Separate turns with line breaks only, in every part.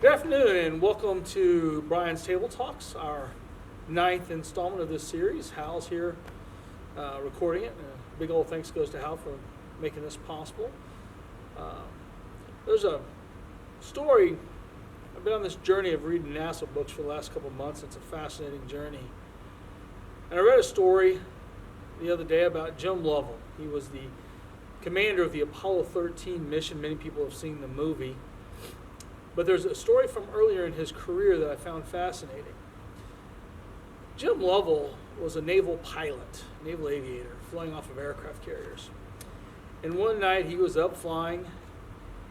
Good afternoon and welcome to Brian's Table Talks, our ninth installment of this series. Hal's here recording it. And a big old thanks goes to Hal for making this possible. There's a story. I've been on this journey of reading NASA books for the last couple of months. It's a fascinating journey. And I read a story the other day about Jim Lovell. He was the commander of the Apollo 13 mission. Many people have seen the movie. But there's a story from earlier in his career that I found fascinating. Jim Lovell was a naval pilot, naval aviator, flying off of aircraft carriers. And one night he was up flying,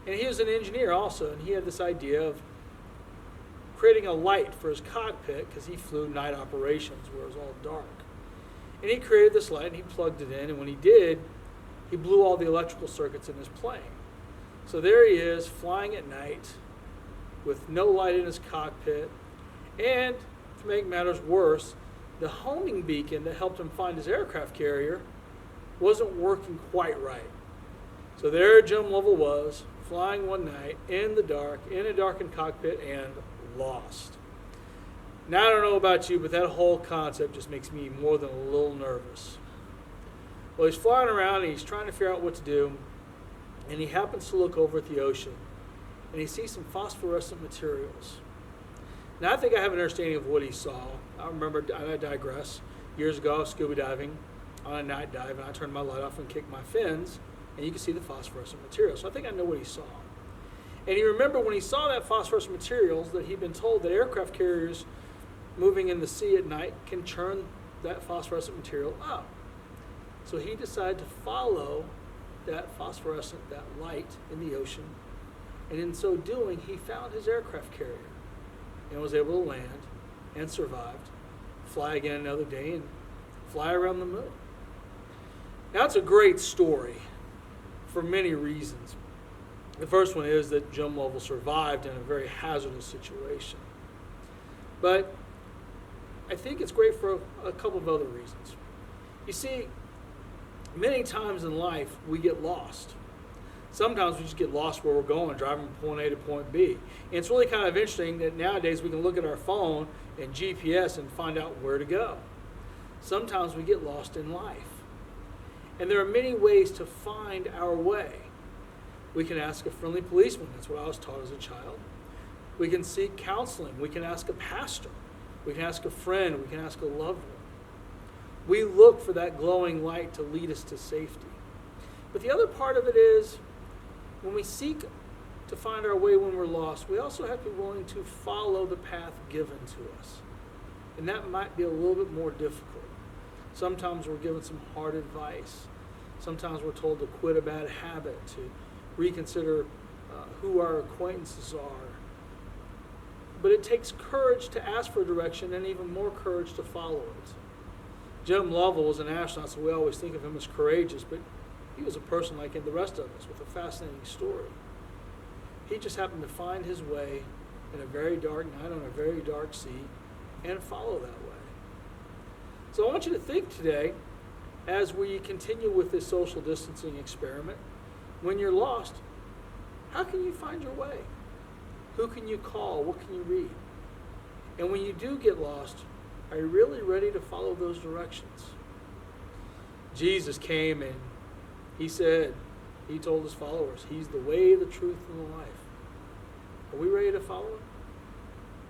and he was an engineer also, and he had this idea of creating a light for his cockpit because he flew night operations where it was all dark. And he created this light and he plugged it in, and when he did, he blew all the electrical circuits in his plane. So there he is flying at night with no light in his cockpit, and to make matters worse, the homing beacon that helped him find his aircraft carrier wasn't working quite right. So there Jim Lovell was, flying one night in the dark, in a darkened cockpit, and lost. Now I don't know about you, but that whole concept just makes me more than a little nervous. Well, he's flying around and he's trying to figure out what to do, and he happens to look over at the ocean, and he sees some phosphorescent materials. Now, I think I have an understanding of what he saw. I remember, and I digress, years ago I was scuba diving on a night dive, and I turned my light off and kicked my fins, and you can see the phosphorescent materials. So I think I know what he saw. And he remembered when he saw that phosphorescent materials that he'd been told that aircraft carriers moving in the sea at night can churn that phosphorescent material up. So he decided to follow that phosphorescent, that light in the ocean, and in so doing, he found his aircraft carrier and was able to land and survived, fly again another day, and fly around the moon. Now, it's a great story for many reasons. The first one is that Jim Lovell survived in a very hazardous situation. But I think it's great for a couple of other reasons. You see, many times in life, we get lost. Sometimes we just get lost where we're going, driving from point A to point B. And it's really kind of interesting that nowadays we can look at our phone and GPS and find out where to go. Sometimes we get lost in life. And there are many ways to find our way. We can ask a friendly policeman. That's what I was taught as a child. We can seek counseling. We can ask a pastor. We can ask a friend. We can ask a loved one. We look for that glowing light to lead us to safety. But the other part of it is, when we seek to find our way when we're lost, we also have to be willing to follow the path given to us. And that might be a little bit more difficult. Sometimes we're given some hard advice. Sometimes we're told to quit a bad habit, to reconsider who our acquaintances are. But it takes courage to ask for direction and even more courage to follow it. Jim Lovell was an astronaut, so we always think of him as courageous, but he was a person like the rest of us with a fascinating story. He just happened to find his way in a very dark night on a very dark sea and follow that way. So I want you to think today, as we continue with this social distancing experiment, when you're lost, how can you find your way? Who can you call? What can you read? And when you do get lost, are you really ready to follow those directions? Jesus came and he told his followers, he's the way, the truth, and the life. Are we ready to follow him?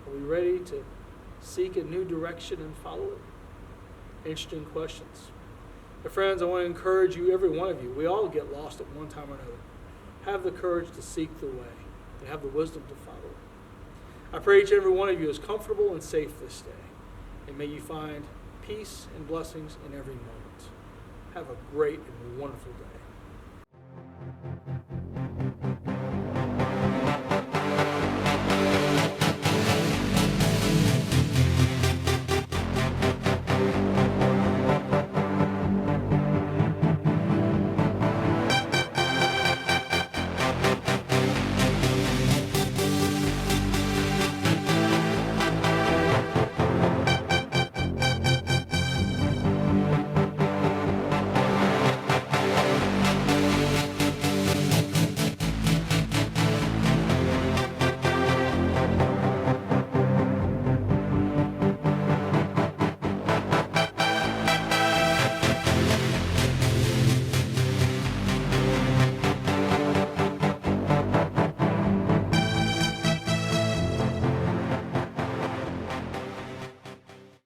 Are we ready to seek a new direction and follow it? Interesting questions. But friends, I want to encourage you, every one of you, we all get lost at one time or another. Have the courage to seek the way and have the wisdom to follow it. I pray each and every one of you is comfortable and safe this day. And may you find peace and blessings in every moment. Have a great and wonderful day.